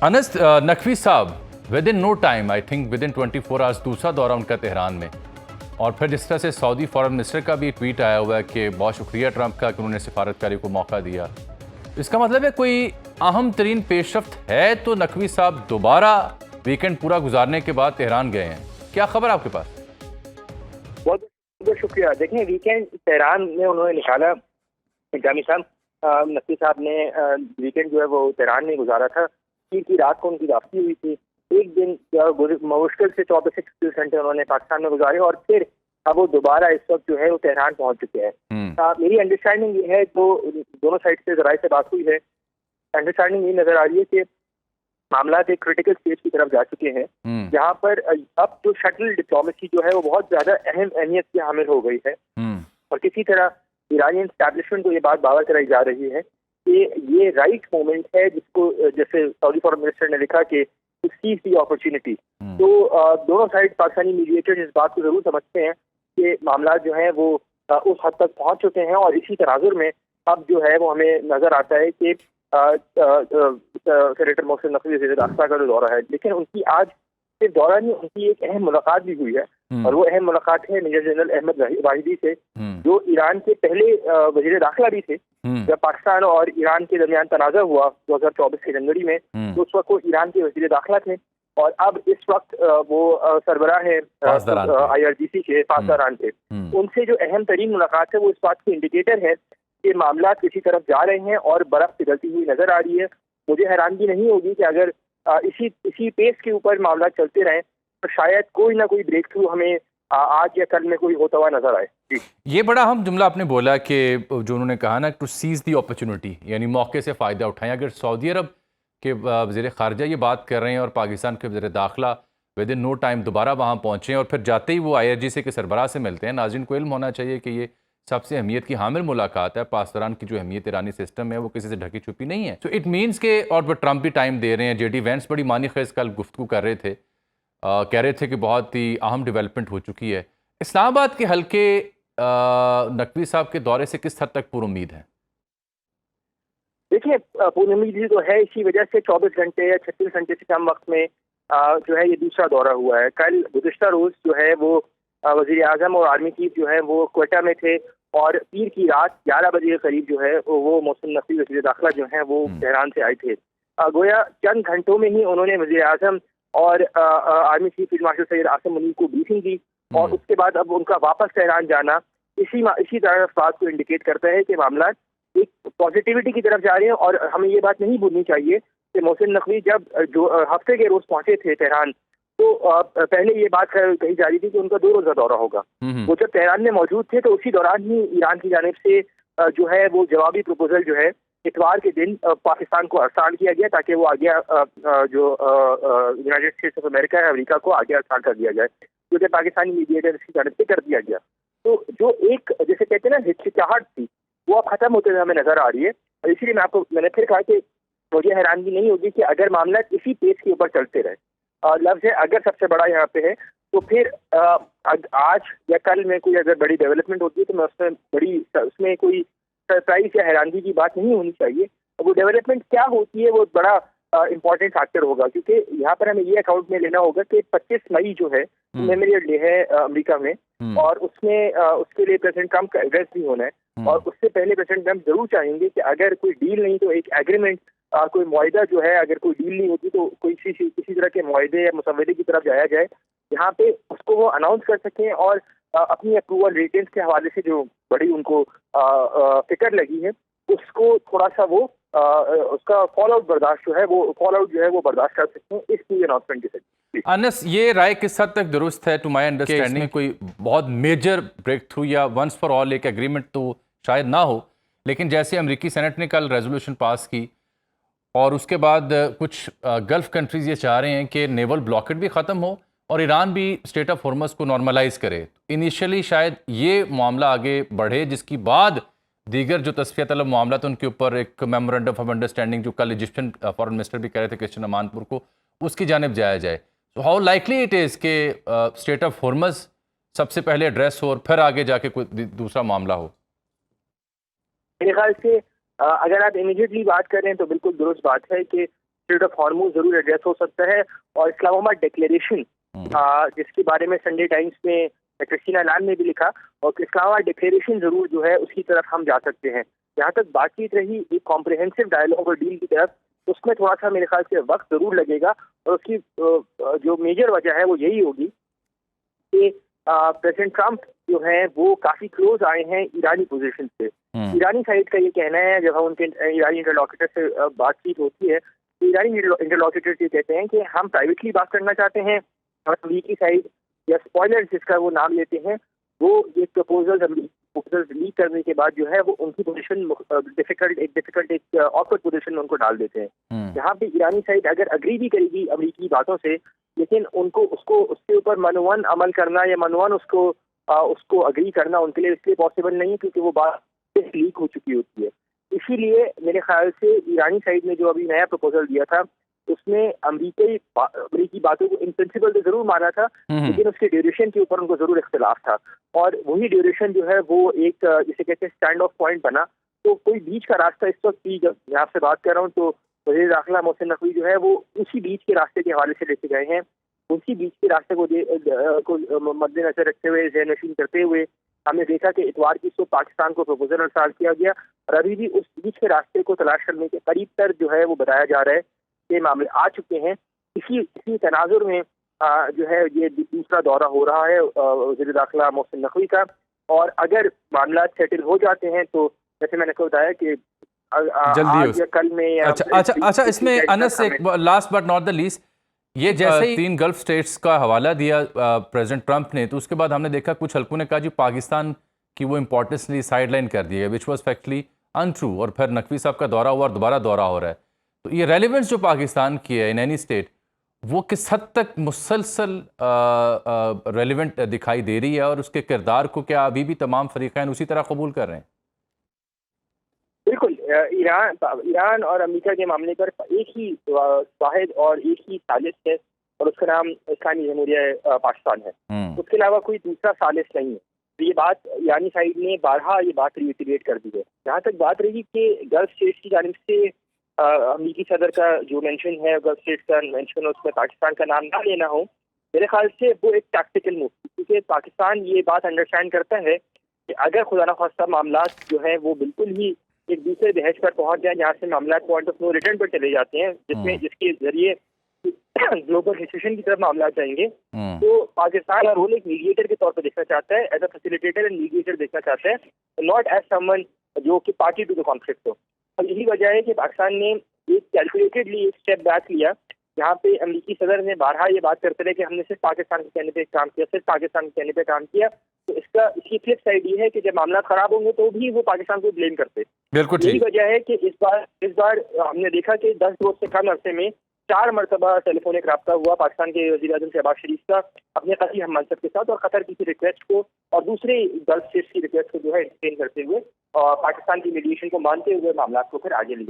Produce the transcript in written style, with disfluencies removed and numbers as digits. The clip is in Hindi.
अनस नकवी साहब within no time, I think within 24 hours दूसरा दौरा उनका तेहरान में, और फिर जिस तरह से सऊदी फॉरेन मिनिस्टर का भी ट्वीट आया हुआ है कि बहुत शुक्रिया ट्रंप का कि उन्होंने सिफारतकारी को मौका दिया। इसका मतलब है कोई अहम तरीन पेशरफ्त है तो नकवी साहब दोबारा वीकेंड पूरा गुजारने के बाद तेहरान गए हैं। क्या खबर आपके पास? बहुत बहुत शुक्रिया। देखें, वीकेंड तेहरान में उन्होंने निकाला। जामी साहब, नकवी साहब ने वीकेंड जो है वो तेहरान में गुजारा था। पीर की रात को उनकी वापसी हुई थी। एक दिन मुश्किल से 24 से 36 घंटे उन्होंने पाकिस्तान में गुजारे और फिर अब वो दोबारा इस वक्त जो है वो तेहरान पहुंच चुके हैं। मेरी अंडरस्टैंडिंग ये है, तो दोनों साइड से जराये से बात हुई है, अंडरस्टैंडिंग ये नजर आ रही है कि मामला एक क्रिटिकल स्टेज की तरफ जा चुके हैं, जहाँ पर अब जो शटल डिप्लोमेसी जो है वो बहुत ज्यादा अहम अहमियत की हामिल हो गई है। और किसी तरह ईरानी एस्टैब्लिशमेंट को ये बात बावर कराई जा रही है कि ये राइट मोमेंट है, जिसको जैसे सऊदी फॉरेन मिनिस्टर ने लिखा कि सीज दी अपॉर्चुनिटी। तो दोनों साइड पाकिस्तानी मीडिएटर्स इस बात को जरूर समझते हैं कि मामला जो है वो उस हद तक पहुंच चुके हैं, और इसी तनाजुर में अब जो है वो हमें नजर आता है कि सेनेटर मोहसिन नकवी वज़ीर दाखिला का जो दौरा है, लेकिन उनकी आज सिर्फ दौरा नहीं, उनकी एक अहम मुलाकात भी हुई है। और वो अहम मुलाकात है मेजर जनरल अहमद वाहिदी से, जो ईरान के पहले वज़ीर दाखिला भी थे। जब पाकिस्तान और ईरान के दरमियान तनाज़ा हुआ 2024 के जनवरी में, तो उस वक्त वो ईरान के वज़ीर दाखिला थे, और अब इस वक्त वो सरबराह है IRGC के पासदारान थे। उनसे जो अहम तरीन मुलाकात है वो इस बात की इंडिकेटर है कि मामला किसी तरफ जा रहे हैं और बर्फ पिघलती हुई नजर आ रही है। मुझे हैरानगी नहीं होगी कि अगर इसी पेस के ऊपर मामला चलते रहे तो शायद कोई ना कोई ब्रेक थ्रू हमें आज या कल में कोई होता हुआ नजर आए। जी, ये बड़ा अहम जुमला आपने बोला कि जो उन्होंने कहा ना, टू सीज दी अपॉर्चुनिटी, यानी मौके से फ़ायदा उठाएं। अगर सऊदी अरब के वज़ीर ख़ारजा ये बात कर रहे हैं और पाकिस्तान के वज़ीर दाखिला विद इन नो टाइम दोबारा वहाँ पहुँचे और फिर जाते ही वो IRGC के सरबराह से मिलते हैं, नाज़रीन को इल्म होना चाहिए कि ये सबसे अहमियत की हामिल मुलाकात है। पासदारान की जो अहमियत ईरानी सिस्टम है वो किसी से ढकी छुपी नहीं है। तो इट मीन्स के, और वो ट्रंप भी टाइम दे रहे हैं। JD वेंस बड़ी मानी खेज कल गुफ्तगू कर रहे थे, कह रहे थे कि बहुत ही अहम डेवलपमेंट हो चुकी है। इस्लामाबाद के हल्के नकवी साहब के दौरे से किस हद तक पूरी है? देखिए, पूरी उम्मीद तो है, इसी वजह से 24 घंटे या 36 घंटे से कम वक्त में जो है ये दूसरा दौरा हुआ है। कल गुज़िश्ता रोज जो है वो वज़ीर आज़म और आर्मी चीफ जो है वो क्वेटा में थे, और पीर की रात 11 बजे के करीब जो है वो मोहसिन नकवी वज़ीर दाखिला जो है वो तेहरान से आए थे। गोया चंद घंटों में ही उन्होंने वज़ीर आज़म और army chief field marshal Syed Asim Munir को ब्रीफिंग दी, और उसके बाद अब उनका वापस तेहरान जाना इसी तरह बात को इंडिकेट करता है कि मामला एक पॉजिटिविटी की तरफ जा रहे हैं। और हमें ये बात नहीं भूलनी चाहिए कि मोहसिन नकवी जब जो हफ्ते के रोज पहुंचे थे तेहरान, तो पहले ये बात कही जा रही थी कि उनका 2 रोजा दौरा होगा। वो जब तेहरान में मौजूद थे तो उसी दौरान ही ईरान की जानिब से जो है वो जवाबी प्रपोजल जो है इतवार के दिन पाकिस्तान को अरसाल किया गया, ताकि वो आगे जो यूनाइटेड स्टेट्स ऑफ अमेरिका है, अमेरिका को आगे अरसाल कर दिया जाए, क्योंकि पाकिस्तानी मीडिएटर की जानिब से कर दिया गया। तो जो एक जैसे कहते हैं ना हिचकिचाहट थी, वो अब खत्म होते हुए हमें नजर आ रही है। और इसीलिए मैंने फिर कहा कि मुझे हैरानगी नहीं होगी कि अगर मामला इसी पेस के ऊपर चलते रहे, लफ्ज है अगर सबसे बड़ा यहाँ पे है, तो फिर आज या कल में कोई अगर बड़ी डेवलपमेंट होती है तो मैं उसमें कोई सरप्राइज या हैरानगी की बात नहीं होनी चाहिए। वो डेवलपमेंट क्या होती है वो बड़ा इम्पोर्टेंट फैक्टर होगा, क्योंकि यहाँ पर हमें ये अकाउंट में लेना होगा कि 25 मई जो है मेमोरियल डे है अमेरिका में, और उसमें उसके लिए प्रेसिडेंट ट्रंप का एड्रेस भी होना है। और उससे पहले प्रेसिडेंट ट्रंप जरूर चाहेंगे कि अगर कोई डील नहीं तो एक एग्रीमेंट, कोई मुआहिदा जो है, अगर कोई डील नहीं होती तो कोई किसी तरह के मुआहिदे या मुसव्वदे की तरफ जाया जाए, जहाँ पे उसको वो अनाउंस कर सकें, और अपनी अप्रूवल रेटिंग्स के हवाले से जो बड़ी उनको फिक्र लगी है उसको थोड़ा सा वो उसका फॉल आउट जो है वो बर्दाश्त कर सकते हैं इस पूरी अनाउंसमेंट के साथ। अनस, ये राय किस हद तक दुरुस्त है? टू माय अंडरस्टैंडिंग कोई बहुत मेजर ब्रेक थ्रू या वंस फॉर ऑल एक एग्रीमेंट तो शायद ना हो, लेकिन जैसे अमेरिकी सेनेट ने कल रेजोल्यूशन पास की और उसके बाद कुछ गल्फ कंट्रीज ये चाह रहे हैं कि नेवल ब्लॉकेट भी ख़त्म हो और ईरान भी स्टेट ऑफ हॉर्मज़ को नॉर्मलाइज करे। इनिशियली शायद ये मामला आगे बढ़े, जिसकी बाद दीगर जो तस्फिया तलब मामला तो उनके ऊपर एक मेमोरेंडम ऑफ अंडरस्टैंडिंग, जो कल इजिप्शियन फॉरेन मिनिस्टर भी कह रहे थे क्रिश्चियन अमानपुर को, उसकी जानिब जाया जाए। तो हाउ लाइकली इट इज़ के स्टेट ऑफ हॉर्मज़ सबसे पहले एड्रेस हो और फिर आगे जाके कोई दूसरा मामला हो? मेरे ख्याल से अगर आप इमीडिएटली बात करें तो बिल्कुल दुरुस्त बात है कि स्ट्रेट ऑफ हॉर्मुज जरूर एड्रेस हो सकता है, और इस्लामाबाद डिक्लेरेशन जिसके बारे में संडे टाइम्स में क्रिस्टीना लान ने भी लिखा, और इस्लामाबाद डिक्लेरेशन जरूर जो है उसकी तरफ हम जा सकते हैं। जहाँ तक बातचीत रही एक कॉम्प्रिहेंसिव डायलॉग और डील की तरफ, उसमें थोड़ा सा मेरे ख्याल से वक्त जरूर लगेगा, और उसकी जो मेजर वजह है वो यही होगी कि प्रेसिडेंट ट्रंप जो है वो काफी क्लोज आए हैं ईरानी पोजीशन से। ईरानी साइड का ये कहना है, जब हम उनके ईरानी इंटरलॉक्यूटर से बातचीत होती है तो ईरानी इंटरलॉक्यूटर ये कहते हैं कि हम प्राइवेटली बात करना चाहते हैं, और अमेरिकी साइड या स्पॉयलर जिसका वो नाम लेते हैं, वो ये प्रपोजल लीक करने के बाद जो है वो उनकी पोजीशन एक ऑकवर्ड पोजीशन में उनको डाल देते हैं। जहाँ पे ईरानी साइड अगर अग्री भी करेगी अमेरिकी बातों से, लेकिन उनको उसके ऊपर मनवन अमल करना या मनवन उसको अग्री करना उनके लिए इसलिए पॉसिबल नहीं है क्योंकि वो बात लीक हो चुकी होती है। इसीलिए मेरे ख्याल से ईरानी साइड ने जो अभी नया प्रपोजल दिया था उसमें अमेरिकी बातों को इन प्रिंसिपल तो जरूर माना था, लेकिन उसके ड्यूरेशन के ऊपर उनको जरूर इख्तिलाफ था, और वही ड्यूरेशन जो है वो एक जिसे कहते हैं स्टैंड ऑफ पॉइंट बना। तो कोई बीच का रास्ता इस वक्त भी, जब मैं आपसे बात कर रहा हूँ तो वज़ीर दाखिला मोहसिन नकवी जो है वो उसी बीच के रास्ते के हवाले से लेके गए हैं। उसी बीच के रास्ते को मद्देनजर रखते हुए, ज़हनशीन करते हुए हमने देखा कि इतवार की सुबह पाकिस्तान को प्रपोजल अरसाल किया गया, और अभी भी उस बीच के रास्ते को तलाश करने के करीब तर जो है वो बताया जा रहा है कि मामले आ चुके हैं। इसी तनाजुर में जो है ये दूसरा दौरा हो रहा है वज़ीर दाखिला मोहसिन नकवी का, और अगर मामला सेटल हो जाते हैं तो जैसे मैंने आपको बताया कि आज या कल में या अच्छा इसमें अनस एक last but not the least, ये जैसे ही 3 गल्फ स्टेट्स का हवाला दिया प्रेसिडेंट ट्रंप ने, तो उसके बाद हमने देखा कुछ हल्कों ने कहा जी पाकिस्तान की वो इंपॉर्टेंसली साइडलाइन कर दी है, विच वॉज फैक्टली अनट्रू, और फिर नकवी साहब का दौरा हुआ और दोबारा दौरा हो रहा है। तो ये रेलिवेंस जो पाकिस्तान की है इन एनी स्टेट, वो किस हद तक मुसलसल रेलिवेंट दिखाई दे रही है, और उसके किरदार को क्या अभी भी तमाम फरीक़ैन उसी तरह कबूल कर रहे हैं? बिल्कुल, ईरान और अमेरिका के मामले पर एक ही वाहिद और एक ही साजिश है, और उसका नाम इस्लामी जमहूरिया पाकिस्तान है। उसके अलावा कोई दूसरा साजिश नहीं है। तो ये बात ईरानी साइड ने बारहा ये बात रिइटरेट कर दी है। जहाँ तक बात रही कि गल्फ स्टेट्स की जानिब से अमेरिकी सदर का जो मेंशन है, गल्फ स्टेट्स का मेंशन है, उसमें पाकिस्तान का नाम ना लेना हो, मेरे ख्याल से वो एक टैक्टिकल मूव, क्योंकि पाकिस्तान ये बात अंडरस्टैंड करता है कि अगर खुदा न खास्ता मामला जो है वो बिल्कुल ही एक दूसरे बहस पर पहुंच जाए, जहाँ से मामला पॉइंट ऑफ नो रिटर्न पर चले जाते हैं, जिसके जरिए ग्लोबल रिसेशन की तरफ मामला जाएंगे, तो पाकिस्तान का रोल एक मीडिएटर के तौर पर देखना चाहता है, as a facilitator and mediator देखना चाहता है, नॉट एज समवन जो कि पार्टी टू द कॉन्फ्लिक्ट हो। और यही वजह है कि पाकिस्तान ने एक कैलकुलेटेडली एक स्टेप बैक लिया, जहाँ पे अमेरिकी सदर ने बारहा ये बात करते रहे कि हमने सिर्फ पाकिस्तान के कहने पे काम किया, सिर्फ पाकिस्तान के कहने पे काम किया। तो इसकी फ्लिप साइड ये है कि जब मामला खराब होंगे तो भी वो पाकिस्तान को ब्लेम करते। बिल्कुल यही वजह है कि इस बार हमने देखा कि 10 रोज से कम अरसे में 4 मरतबा टेलीफोनिक रब्ता हुआ पाकिस्तान के वज़ीर-ए-आज़म शहबाज शरीफ का अपने कतई हम मनसब के साथ, और कतर की रिक्वेस्ट को और दूसरे गल्फ स्टेट्स की रिक्वेस्ट को जो है एंटरटेन करते हुए और पाकिस्तान की मीडिएशन को मानते हुए मामला को फिर आगे लिया।